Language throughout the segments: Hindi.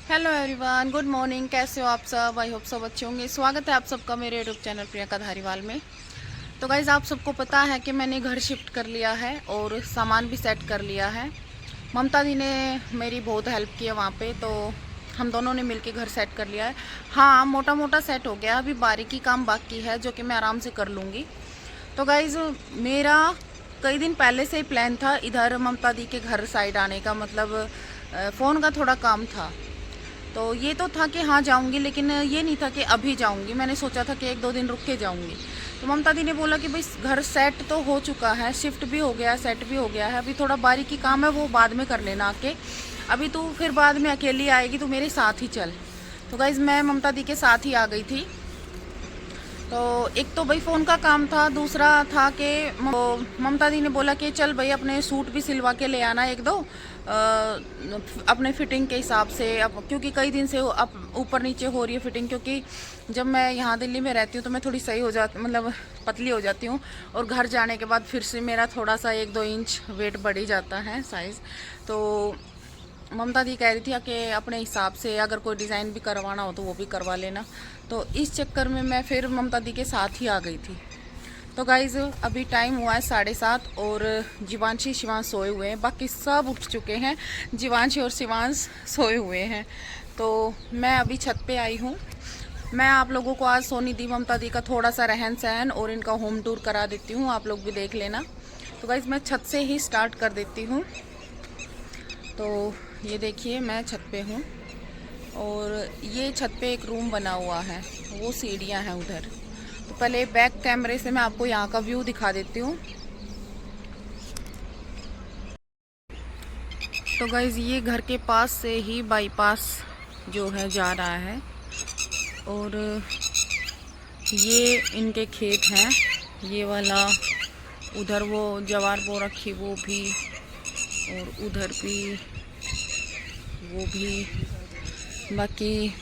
Hello everyone, good morning. कैसे हो आप सब? आई होप सब अच्छे होंगे। स्वागत है आप सबका मेरे यूट्यूब चैनल प्रियंका धारीवाल में। तो गाइज़, आप सबको पता है कि मैंने घर शिफ्ट कर लिया है और सामान भी सेट कर लिया है। ममता दी ने मेरी बहुत हेल्प की है वहाँ पे, तो हम दोनों ने मिलके घर सेट कर लिया है। हाँ, मोटा मोटा सेट हो गया, अभी बारीकी काम बाकी है जो कि मैं आराम से कर लूँगी। तो गाइज़, मेरा कई दिन पहले से ही प्लान था इधर ममता दी के घर साइड आने का, मतलब फ़ोन का थोड़ा काम था। तो ये तो था कि हाँ जाऊंगी, लेकिन ये नहीं था कि अभी जाऊंगी। मैंने सोचा था कि एक दो दिन रुक के जाऊंगी। तो ममता दी ने बोला कि भाई घर सेट तो हो चुका है, शिफ्ट भी हो गया, सेट भी हो गया है, अभी थोड़ा बारीकी काम है वो बाद में कर लेना आके। अभी तू फिर बाद में अकेली आएगी, तू मेरे साथ ही चल। तो गाइज़, मैं ममता दी के साथ ही आ गई थी। तो एक तो भाई फ़ोन का काम था, दूसरा था कि ममता दी ने बोला कि चल भाई अपने सूट भी सिलवा के ले आना एक दो, अपने फिटिंग के हिसाब से। अब क्योंकि कई दिन से अब ऊपर नीचे हो रही है फिटिंग, क्योंकि जब मैं यहाँ दिल्ली में रहती हूँ तो मैं थोड़ी सही हो जाती, मतलब पतली हो जाती हूँ, और घर जाने के बाद फिर से मेरा थोड़ा सा 1-2 इंच वेट बढ़ ही जाता है, साइज़। तो ममता दी कह रही थी कि अपने हिसाब से अगर कोई डिज़ाइन भी करवाना हो तो वो भी करवा लेना। तो इस चक्कर में मैं फिर ममता दी के साथ ही आ गई थी। तो गाइज़, अभी टाइम हुआ है 7:30 और जीवांशी शिवांश सोए हुए हैं, बाकी सब उठ चुके हैं। जीवांशी और शिवांश सोए हुए हैं। तो मैं अभी छत पे आई हूँ। मैं आप लोगों को आज सोनी दी ममता दी का थोड़ा सा रहन सहन और इनका होम टूर करा देती हूँ, आप लोग भी देख लेना। तो गाइज़, मैं छत से ही स्टार्ट कर देती हूँ। तो ये देखिए, मैं छत पे हूँ और ये छत पे एक रूम बना हुआ है, वो सीढ़ियाँ हैं उधर। तो पहले बैक कैमरे से मैं आपको यहाँ का व्यू दिखा देती हूँ। तो गाइज़, ये घर के पास से ही बाईपास जो है जा रहा है, और ये इनके खेत हैं, ये वाला। उधर वो जवार बो रखी वो भी, और उधर भी वो भी। बाकी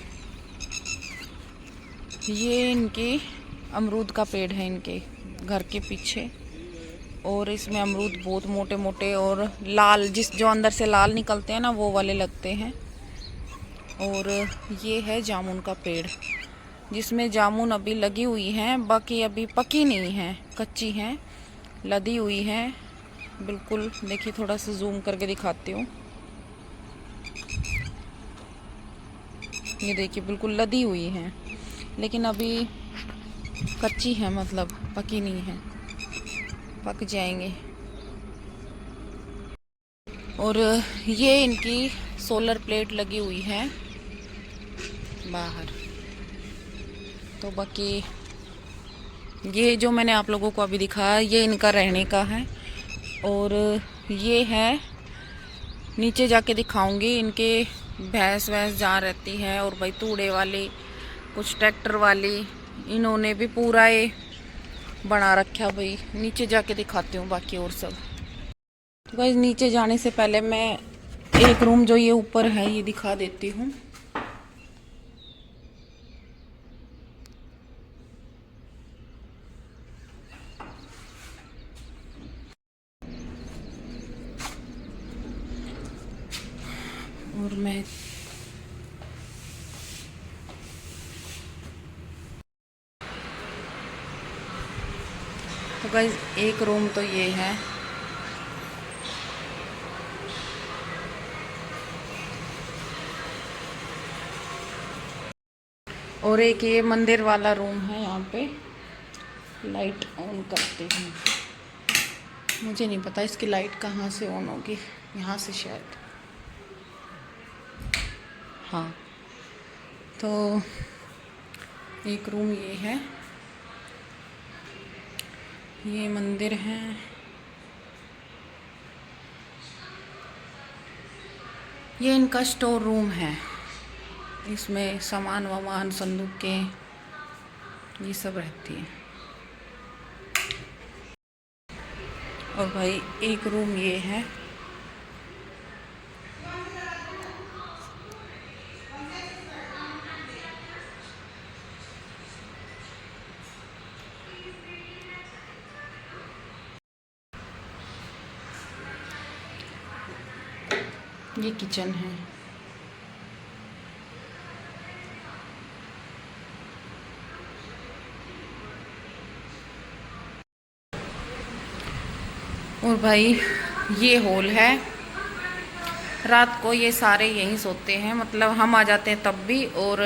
ये इनके अमरूद का पेड़ है इनके घर के पीछे, और इसमें अमरूद बहुत मोटे मोटे और लाल, जो अंदर से लाल निकलते हैं ना, वो वाले लगते हैं। और ये है जामुन का पेड़, जिसमें जामुन अभी लगी हुई हैं, बाकी अभी पकी नहीं है, कच्ची हैं, लदी हुई हैं बिल्कुल। देखिए, थोड़ा सा जूम करके दिखाती हूँ। ये देखिए, बिल्कुल लदी हुई हैं, लेकिन अभी कच्ची है, मतलब पकी नहीं है, पक जाएंगे। और ये इनकी सोलर प्लेट लगी हुई है बाहर। तो बाकी ये जो मैंने आप लोगों को अभी दिखाया, ये इनका रहने का है। और ये है, नीचे जाके दिखाऊंगी, इनके भैंस वैंस जहाँ रहती है, और भाई तूड़े वाली, कुछ ट्रैक्टर वाली, इन्होंने भी पूरा ये बना रखा। भाई नीचे जाके दिखाती हूँ बाकी और सब। तो गाइस, नीचे जाने से पहले मैं एक रूम जो ये ऊपर है ये दिखा देती हूँ। और मैं तो गाइस, एक रूम तो ये है, और एक ये मंदिर वाला रूम है। यहाँ पे लाइट ऑन करते हैं, मुझे नहीं पता इसकी लाइट कहाँ से ऑन होगी, यहाँ से शायद। हाँ, तो एक रूम ये है, ये मंदिर है। ये इनका स्टोर रूम है, इसमें सामान वामान, संदूक के, ये सब रहती है। और भाई एक रूम ये है, ये किचन है। और भाई ये हॉल है, रात को ये सारे यहीं सोते हैं, मतलब हम आ जाते हैं तब भी, और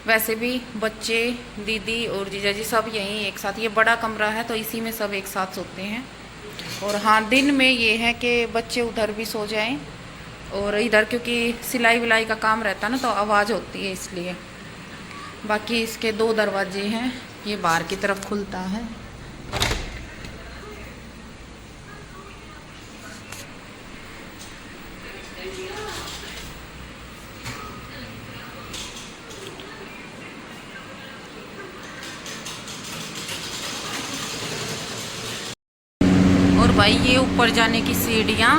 वैसे भी बच्चे, दीदी और जीजा जी सब यहीं एक साथ, ये बड़ा कमरा है तो इसी में सब एक साथ सोते हैं। और हाँ, दिन में ये है कि बच्चे उधर भी सो जाएं, और इधर क्योंकि सिलाई विलाई का काम रहता है ना तो आवाज़ होती है इसलिए। बाकी इसके 2 दरवाजे हैं, ये बाहर की तरफ खुलता है। और भाई ये ऊपर जाने की सीढ़ियाँ,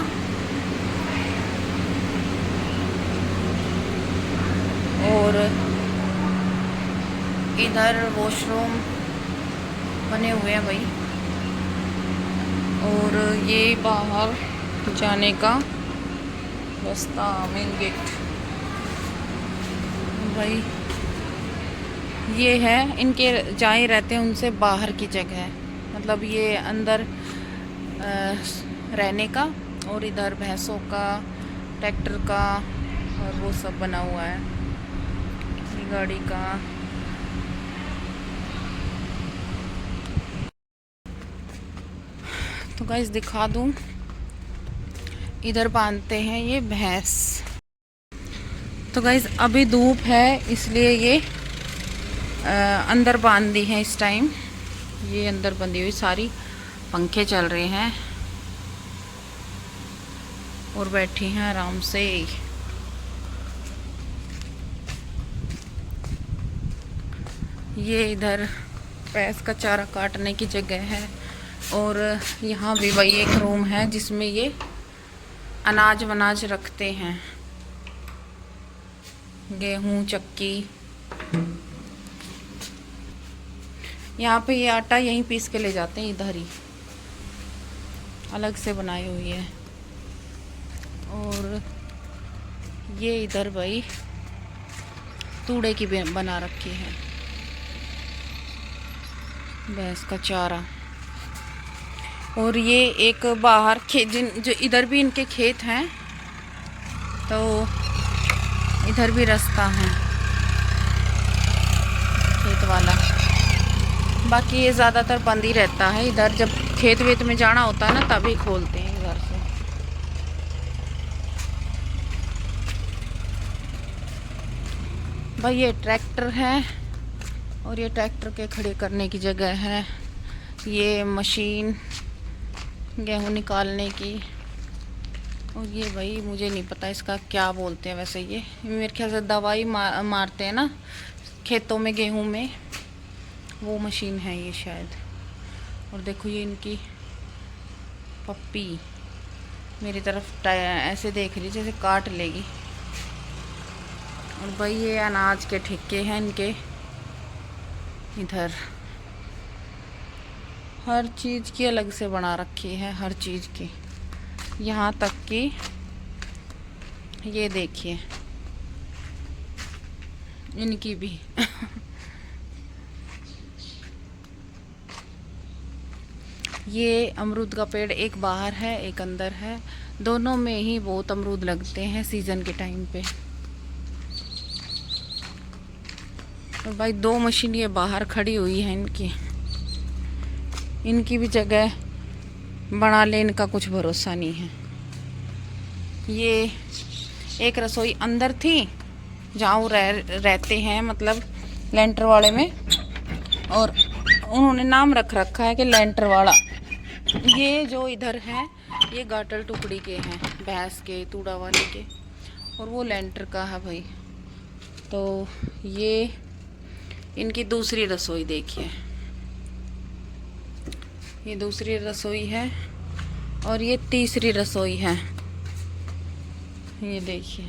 और इधर वॉशरूम बने हुए हैं भाई, और ये बाहर जाने का रास्ता, मेन गेट भाई ये है। इनके जहाँ रहते हैं उनसे बाहर की जगह है, मतलब ये अंदर रहने का, और इधर भैंसों का, ट्रैक्टर का और वो सब बना हुआ है, गाड़ी का। तो गाइस दिखा दूं, इधर बांधते हैं ये भैंस। तो गाइस अभी धूप है इसलिए ये अंदर बांध दी है इस टाइम, ये अंदर बंधी हुई सारी, पंखे चल रहे हैं और बैठी हैं आराम से। ये इधर भैंस का चारा काटने की जगह है, और यहाँ भी वही एक रूम है जिसमें ये अनाज वनाज रखते हैं, गेहूँ, चक्की। यहाँ पे ये आटा यहीं पीस के ले जाते हैं, इधर ही अलग से बनाई हुई है। और ये इधर भाई तूड़े की बना रखी है, भैंस का चारा। और ये एक बाहर जो इधर भी इनके खेत हैं, तो इधर भी रास्ता है खेत वाला। बाकी ये ज़्यादातर बंद ही रहता है, इधर जब खेत वेत में जाना होता है ना तभी खोलते हैं इधर से। भाई ये ट्रैक्टर है, और ये ट्रैक्टर के खड़े करने की जगह है। ये मशीन गेहूँ निकालने की, और ये भाई मुझे नहीं पता इसका क्या बोलते हैं वैसे। ये मेरे ख्याल से दवाई मारते हैं ना खेतों में, गेहूँ में, वो मशीन है ये शायद। और देखो ये इनकी पप्पी मेरी तरफ ऐसे देख रही जैसे काट लेगी। और भाई ये अनाज के ठेके हैं इनके, इधर हर चीज़ की अलग से बना रखी है, हर चीज़ की, यहाँ तक कि ये देखिए इनकी भी ये अमरूद का पेड़ एक बाहर है एक अंदर है, दोनों में ही बहुत अमरूद लगते हैं सीज़न के टाइम पे। तो भाई 2 मशीन ये बाहर खड़ी हुई है इनकी भी जगह बना ले, इनका कुछ भरोसा नहीं है। ये एक रसोई अंदर थी जहाँ वो रहते हैं, मतलब लेंटर वाले में, और उन्होंने नाम रख रखा है कि लेंटर वाला। ये जो इधर है ये गाटल टुकड़ी के हैं, भैंस के, तूड़ा वाले के, और वो लेंटर का है भाई। तो ये इनकी दूसरी रसोई देखिए, ये दूसरी रसोई है, और ये तीसरी रसोई है। ये देखिए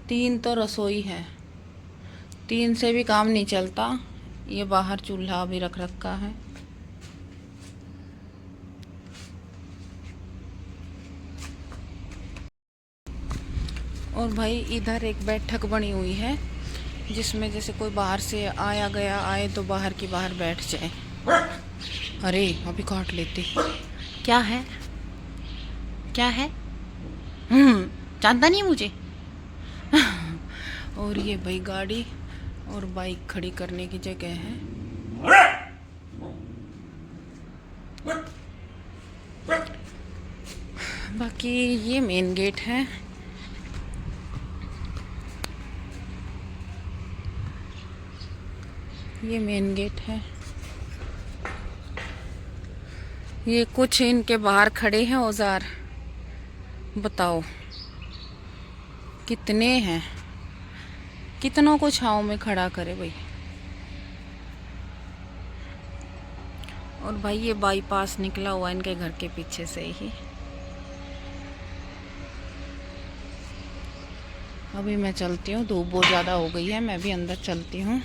3 तो रसोई है, 3 से भी काम नहीं चलता। ये बाहर चूल्हा भी रख रखा है। और भाई इधर एक बैठक बनी हुई है जिसमें जैसे कोई बाहर से आया गया आए तो बाहर बैठ जाए। अरे अभी काट लेते, क्या है क्या है? जानता नहीं मुझे। और ये भाई गाड़ी और बाइक खड़ी करने की जगह है। बाकी ये मेन गेट है। ये मेन गेट है। ये कुछ इनके बाहर खड़े हैं औजार। बताओ कितने हैं, कितनों को छांव में खड़ा करे भाई। और भाई ये बाईपास निकला हुआ इनके घर के पीछे से ही। अभी मैं चलती हूँ, धूप बहुत ज़्यादा हो गई है, मैं भी अंदर चलती हूँ।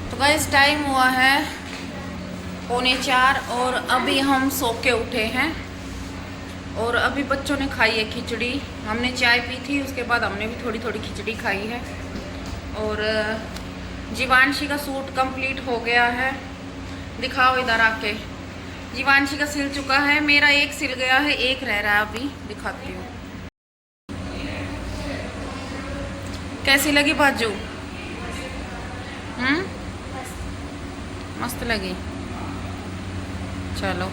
तो गाइस टाइम हुआ है 3:45 और अभी हम सो के उठे हैं। और अभी बच्चों ने खाई है खिचड़ी, हमने चाय पी थी, उसके बाद हमने भी थोड़ी थोड़ी खिचड़ी खाई है। और जीवांशी का सूट कंप्लीट हो गया है। दिखाओ इधर आके। जीवांशी का सिल चुका है, मेरा एक सिल गया है, एक रह रहा है, अभी दिखाती हूँ। कैसी लगी बाजू? मस्त लगी। चलो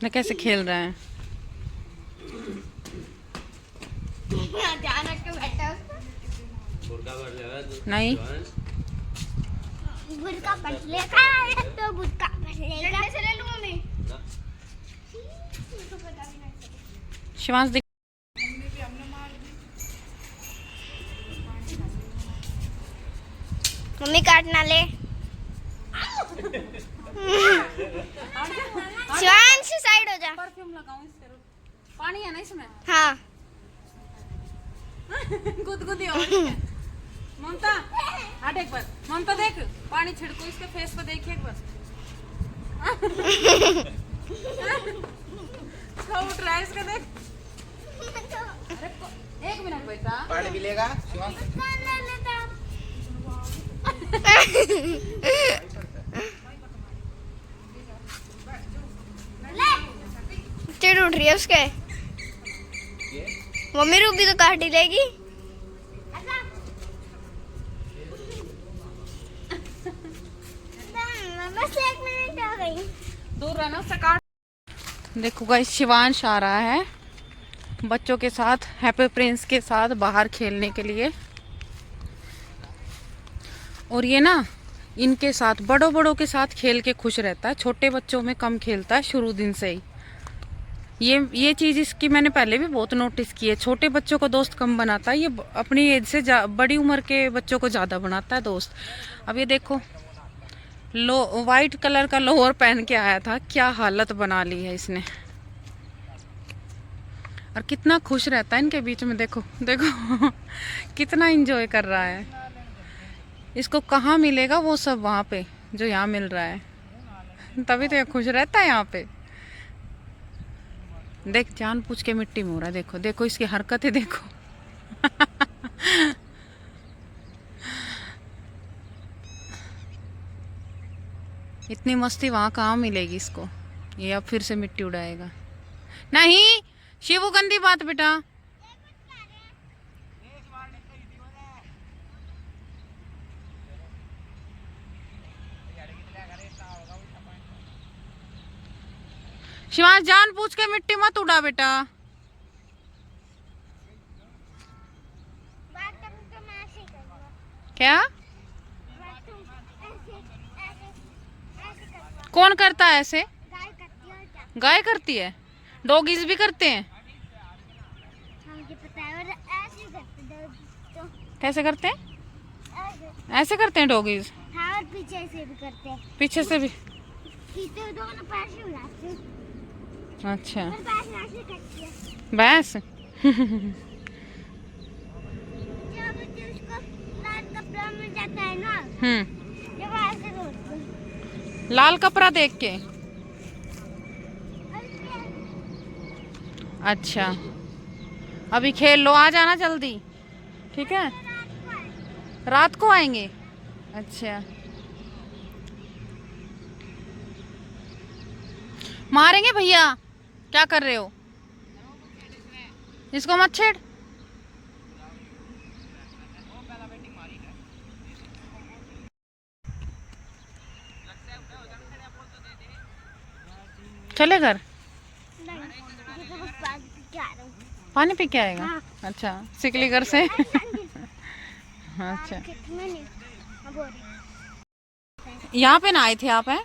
ना कैसे खेल रहा है? नहीं बुरका पट लेगा तो बुरका पट लेगा। से ले लूं मैं। शिवांश देख। मम्मी काटना ले। शिवांश साइड हो जा। परफ्यूम लगाऊं इस पर? पानी है ना इसमें? हाँ। गुदगुदी हो रही है। ममता हट एक बार। ममता देख, पानी छिड़को इसके फेस पे, देखिए एक बार। उठ रहा है इसका, देख। अरे 1 मिनट बेटा, पानी मिलेगा। चिड़ उठ रही है उसके। मम्मी रूबी तो काट ही लेगी। बस 1 मिनट आ गई। दूर रहना उससे, काट। देखो गाइस शिवांश आ रहा है बच्चों के साथ, हैप्पी प्रिंस के साथ बाहर खेलने के लिए। और ये ना इनके साथ बड़ों के साथ खेल के खुश रहता है, छोटे बच्चों में कम खेलता है शुरू दिन से ही। ये चीज़ इसकी मैंने पहले भी बहुत नोटिस की है। छोटे बच्चों को दोस्त कम बनाता है, ये अपनी एज से बड़ी उम्र के बच्चों को ज़्यादा बनाता है दोस्त। अब ये देखो, वाइट कलर का लोअर पहन के आया था, क्या हालत बना ली है इसने। और कितना खुश रहता है इनके बीच में, देखो देखो कितना एंजॉय कर रहा है। इसको कहाँ मिलेगा वो सब वहाँ पे जो यहाँ मिल रहा है, तभी तो ये खुश रहता है यहाँ पे। देख जान पूछ के मिट्टी में हो रहा है, देखो देखो इसकी हरकतें देखो। इतनी मस्ती वहाँ कहाँ मिलेगी इसको, ये अब फिर से मिट्टी उड़ाएगा। नहीं शिवू, गंदी बात बेटा। शिवांश जान पूछ के मिट्टी मत उड़ा बेटा। क्या कौन करता है ऐसे? गाय करती है, डॉगीज भी करते हैं। कैसे करते हैं? ऐसे करते हैं डॉगीज। हाँ, और पीछे से भी करते हैं। पीछे से भी? दोनों पैर से हिलाते हैं। अच्छा भैंस भैंस। जब उसको लाल कपड़ा मिल जाता है ना, जब लाल कपड़ा देख के। अच्छा, अभी खेल लो, आ जाना जल्दी, ठीक है। रात को आएंगे। अच्छा, मारेंगे भैया, क्या कर रहे हो? इसको मत छेड़। चले घर, पानी पी के आएगा। हाँ। अच्छा, सिकली घर से। अच्छा, यहाँ पे नहाए थे आप? हैं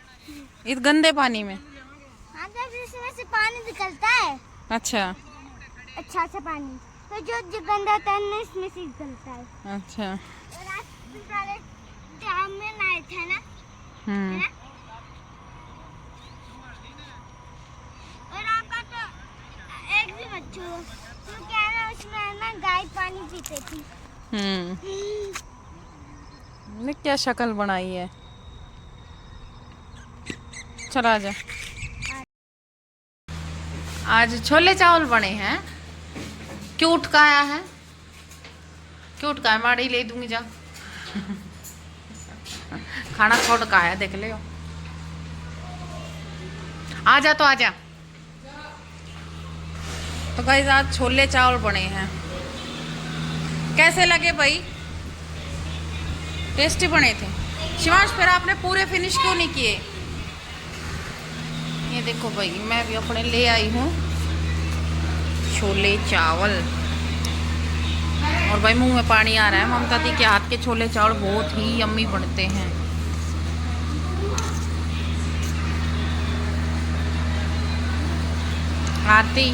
इस गंदे पानी में? हाँ, जब इसमें से पानी निकलता है, अच्छा अच्छा सा पानी, तो जो गंदा होता है ना, इसमें से निकलता है। अच्छा। और आज सारे डैम में नहाए थे ना, है ना? और आपका तो एक भी बच्चों, तो क्या है ना, उसमें ना गाय पानी पीती थी। ने क्या शक्ल बनाई है। चला जा। आज छोले चावल बने हैं। क्यूट का आया है, क्यूट का है, माड़ी ले दूंगी जा। खाना छोड़ का आया, देख ले। आ जा तो आ जा। तो गाइस आज छोले चावल बने हैं। कैसे लगे भाई? टेस्टी बने थे। शिवांश, फिर आपने पूरे फिनिश क्यों नहीं किए? ये देखो भाई, मैं भी अपने ले आई हूँ छोले चावल। और भाई मुंह में पानी आ रहा है। ममता दी के हाथ के छोले चावल बहुत ही यम्मी बनते हैं। आरती,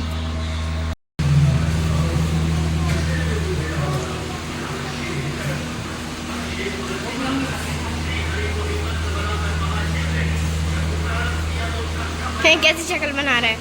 कैसी शक्ल बना रहा है?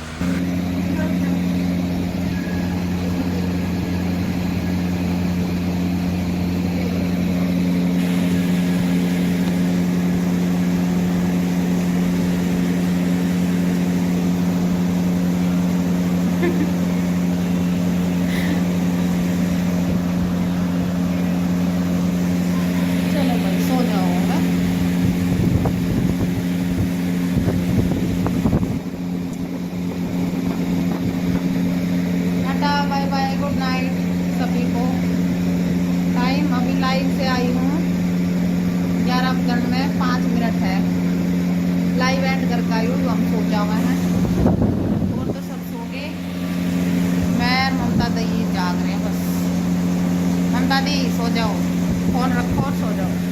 चलो भाई सो जाओ। है tata, bye bye, good night सभी को। टाइम अभी लाइव से आई हूँ 11 में 5 मिनट है। लाइव एंड करके आई हूँ, हम सो जाओ हैं। और तो सब सो गए, मैं ममता दी जाग रहे हैं बस। ममता दी सो जाओ, फोन रखो और सो जाओ।